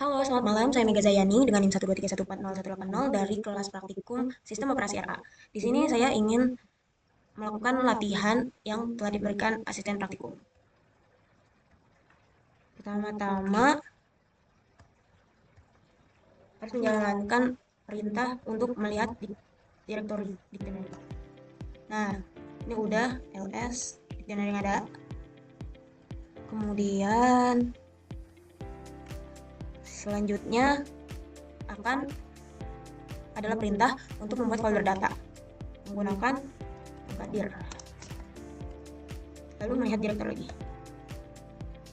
Halo, selamat malam. Saya Mega Zayani dengan NIM 123140180 dari kelas praktikum Sistem Operasi RA. Di sini saya ingin melakukan latihan yang telah diberikan asisten praktikum. Pertama-tama harus menjalankan perintah untuk melihat direktori dictionary. Nah, ini udah ls dictionary yang ada. Kemudian selanjutnya adalah perintah untuk membuat folder data menggunakan dir. Lalu melihat direktori.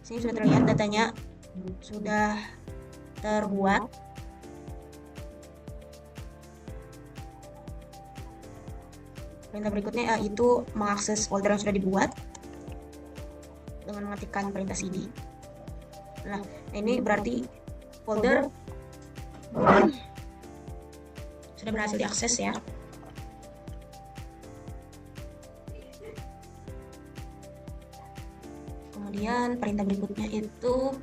Sini sudah terlihat datanya sudah terbuat. Perintah berikutnya yaitu mengakses folder yang sudah dibuat dengan mengetikkan perintah cd. Nah, ini berarti folder sudah berhasil diakses ya. Kemudian perintah berikutnya itu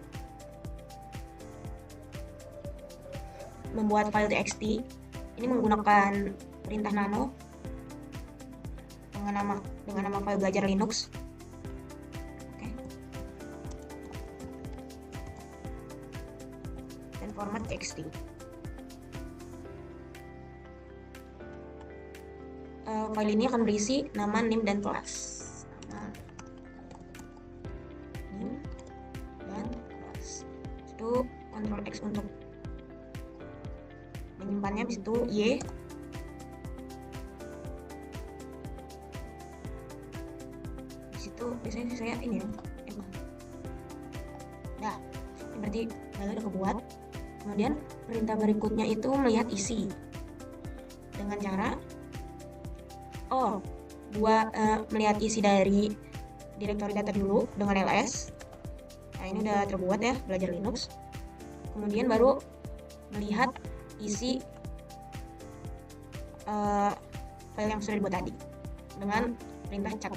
membuat file txt. Ini menggunakan perintah nano dengan nama file belajar Linux. Oke. Dan format txt. File ini akan berisi nama, NIM, dan kelas. NIM dan kelas. Itu Ctrl X untuk menyimpannya, habis itu Y. Di situ biasanya saya ini ya. Nah, ini berarti file udah kebuat. Kemudian perintah berikutnya itu melihat isi dengan cara melihat isi dari direktori data dulu dengan ls. Nah, ini udah terbuat ya, belajar Linux. Kemudian baru melihat isi file yang sudah dibuat tadi dengan perintah cat.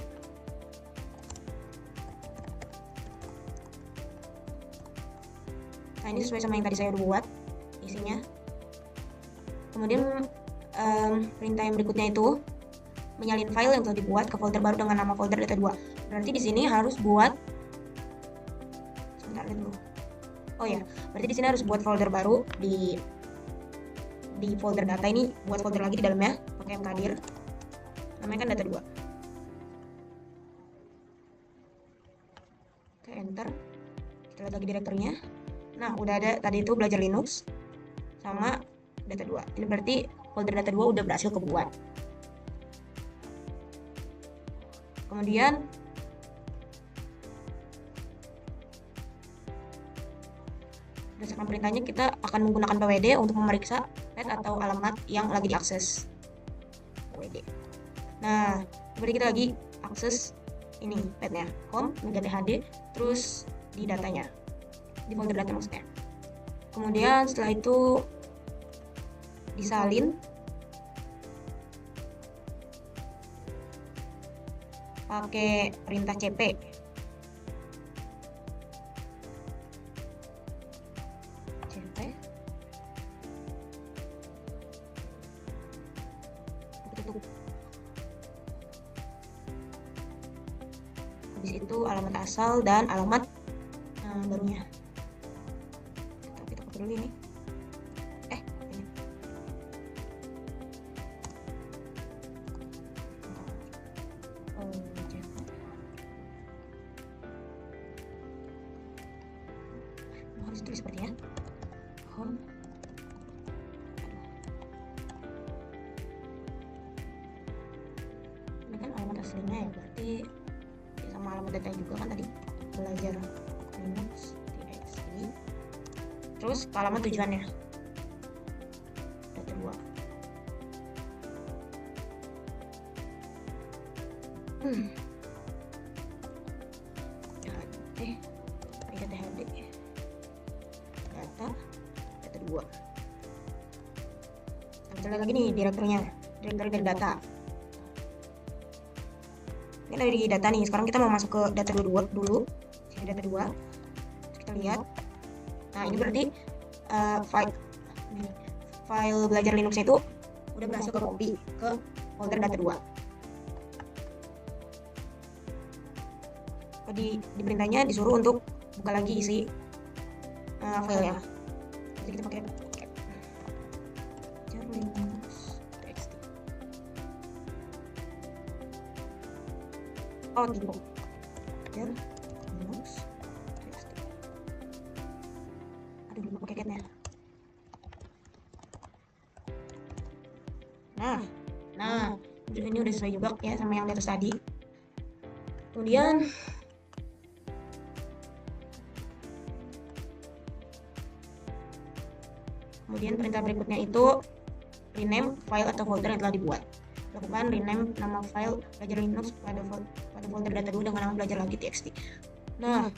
Nah, ini sesuai sama yang tadi saya udah buat isinya. Kemudian perintah yang berikutnya itu menyalin file yang telah dibuat ke folder baru dengan nama folder data 2. Berarti di sini harus buat berarti di sini harus buat folder baru di folder data ini, buat folder lagi di dalamnya pakai mkdir. Namanya kan data 2. Oke, enter. Kita lihat lagi direktorinya. Nah, udah ada tadi itu belajar Linux sama data 2. Ini berarti folder data 2 udah berhasil kebuat. Kemudian berdasarkan perintahnya kita akan menggunakan pwd untuk memeriksa pet atau alamat yang lagi diakses. pwd. Nah, berarti kita lagi akses ini petnya, home, megathd, terus di datanya, di folder data maksudnya. Kemudian setelah itu disalin pakai perintah cp. Habis itu alamat asal dan alamat barunya. Kita pakai dulu ini. Ini. Harus tulis sepertinya. Home. Ini kan alamat aslinya ya, berarti sama alamat data juga kan tadi belajar Linux txt. Terus ke alamat tujuannya data 2. Data 2. Nah, kita lihat lagi nih direktori dari data. Ini dari data nih. Sekarang kita mau masuk ke data 2 dulu. Sini data 2. Kita lihat. Nah, ini berarti file belajar Linux itu udah berhasil ke copy ke folder data 2. Di perintahnya disuruh untuk buka lagi isi filenya. Jadi kita pakai linux.txt. Oh, gitu. linux.txt. Aduh, lupa pakai catnya. Nah, ini udah sesuai juga ya sama yang di atas tadi. Kemudian perintah berikutnya itu rename file atau folder yang telah dibuat. Lakukan rename nama file belajar Linux pada folder data 2 dengan nama belajar lagi txt. Nah,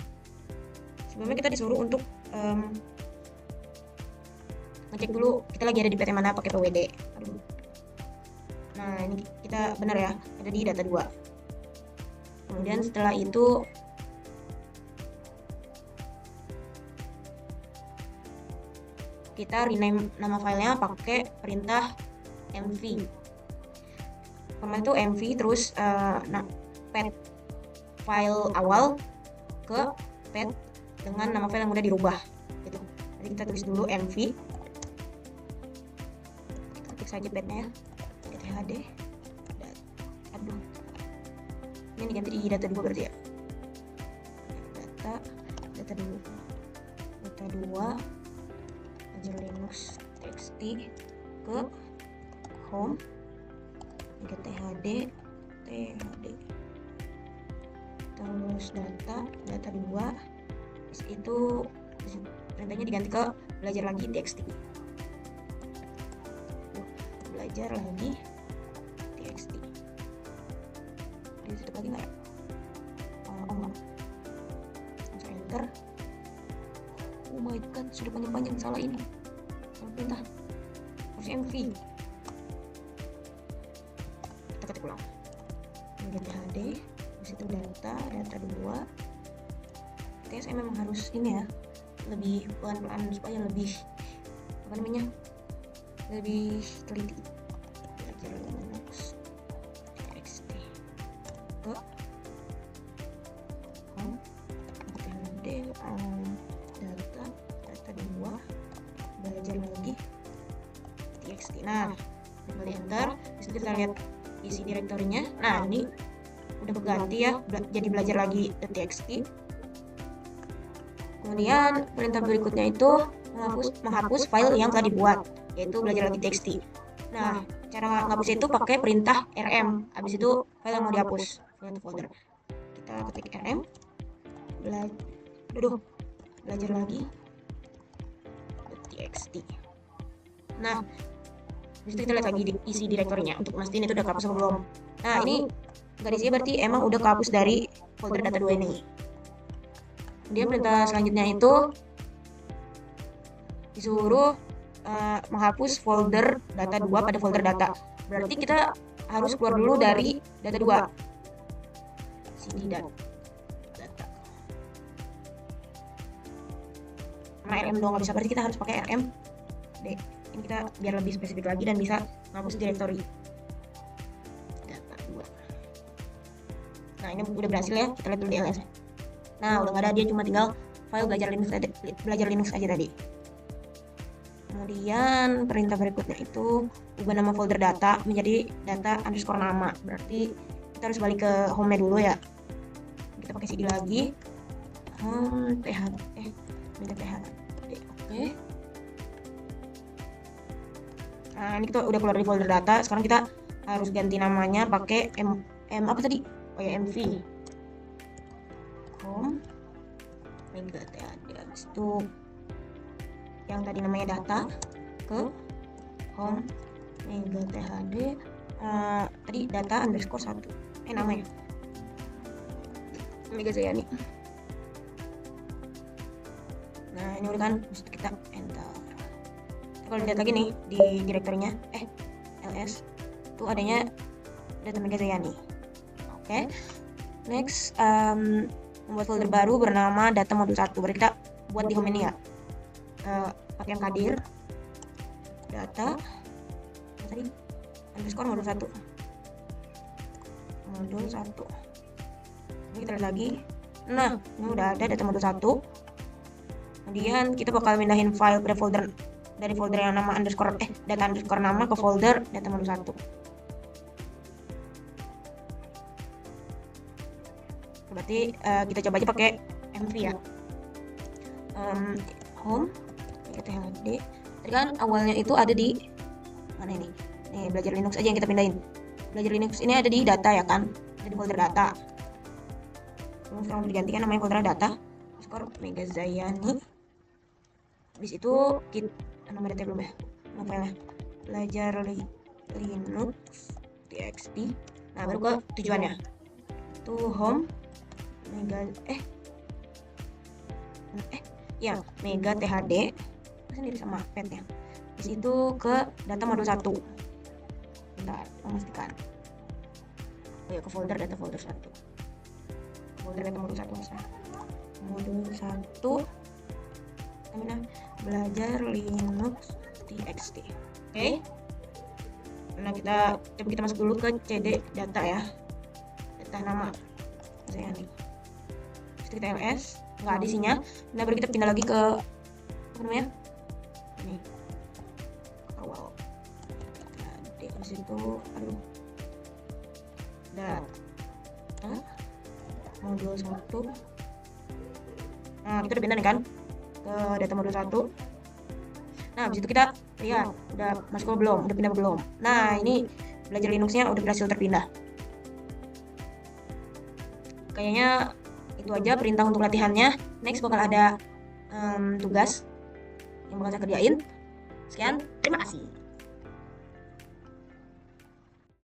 sebelumnya kita disuruh untuk ngecek dulu kita lagi ada di PT mana pakai pwd. Nah, ini kita benar ya, ada di data 2. Kemudian setelah itu kita rename nama filenya pakai perintah mv. Format itu mv terus pet file awal ke pet dengan nama file yang udah dirubah gitu. Jadi kita tulis dulu mv. Kita ketik saja petnya ya. THD. Aduh. Ini diganti di data 2 berarti ya. Data 2 belajar Linux txt ke home ke THD terus data 2 terus itu perintahnya diganti ke belajar lagi txt. Belajar lagi txt. Ditutup lagi nggak ya? Oh enggak. Langsung enter. Oh my god, sudah panjang-panjang salah ini. Salah perintah. Harus mv. Kita ketik ulang. THD, habis itu data 2. Oke, saya memang harus ini ya, lebih pelan-pelan supaya lebih apa namanya? Lebih teliti. Belajar Linux txt ke THD data 2 belajar lagi txt. Nah, kembali enter. Disitu kita lihat isi direktorinya. Nah, ini udah berganti ya, jadi belajar lagi txt. Kemudian perintah berikutnya itu menghapus file yang telah dibuat, yaitu belajar lagi txt. Nah, cara menghapus itu pakai perintah rm. Habis itu file yang mau dihapus, folder. Kita ketik rm belajar lagi txt. Nah, habis itu kita lihat lagi isi direktorinya untuk mastiin itu udah kehapus atau belum. Nah, ini nggak diisi berarti emang udah kehapus dari folder data 2 ini. Kemudian perintah selanjutnya itu disuruh menghapus folder data 2 pada folder data. Berarti kita harus keluar dulu dari data 2. Cd data. Karena rm doang nggak bisa, berarti kita harus pakai rm. Ini kita biar lebih spesifik lagi dan bisa menghapus directory data 2. Nah, ini udah berhasil ya, kita lihat dulu di ls. Nah, udah nggak ada, dia cuma tinggal file belajar Linux aja tadi. Kemudian perintah berikutnya itu ubah nama folder data menjadi data underscore nama. Berarti kita harus balik ke home dulu ya. Kita pakai cd lagi. THD. Oke. Nah, ini kita udah keluar dari folder data. Sekarang kita harus ganti namanya pakai apa tadi? Oh ya, mv. Home mega THD. Habis itu yang tadi namanya data ke home mega THD. Tadi data underscore 1. Namanya Mega Zayani. Nah, ini udah kan, bisa kita enter. Kalau lihat lagi nih di direktorinya ls itu adanya data Mega Zayani. Oke. Next, membuat folder baru bernama data modul 1. Berarti kita buat di home ini ya. pakai mkdir data tadi underscore modul 1 ini kita lihat lagi. Nah, ini udah ada data modul 1. Kemudian kita bakal pindahin file pada folder dari folder yang nama data underscore nama ke folder data modul 1. Berarti kita coba aja pakai mv ya. Home THD. Tadi kan awalnya itu ada di mana ini? Nih, belajar Linux aja yang kita pindahin. Belajar Linux ini ada di data ya kan? Ada di folder data. Terus sekarang digantikan namanya folder data. Skor Megazayani. Habis itu nama data belum ya? Nama filenya belajar Linux txt. Nah, baru ke tujuannya. Itu home Mega THD sendiri sama pet ya. Habis itu ke data modul 1. Bentar, memastikan. Oh ya, ke folder data folder 1. Folder data modul 1 misalnya. Modul 1 namanya belajar Linux txt. Oke. Nah, coba kita masuk dulu ke cd data ya. Data nama. Saya nih. Kita ls, nggak ada isinya. Nah, baru kita pindah lagi ke apa namanya? Ini. Awal. Jadi habis itu data modul 1. Nah, kita udah pindah nih kan ke data modul 1. Nah, habis itu kita lihat udah masuk belum, udah pindah belum. Nah, ini belajar Linuxnya udah berhasil terpindah. Kayaknya itu aja perintah untuk latihannya. Next bakal ada tugas yang bakal saya kerjain. Sekian, terima kasih.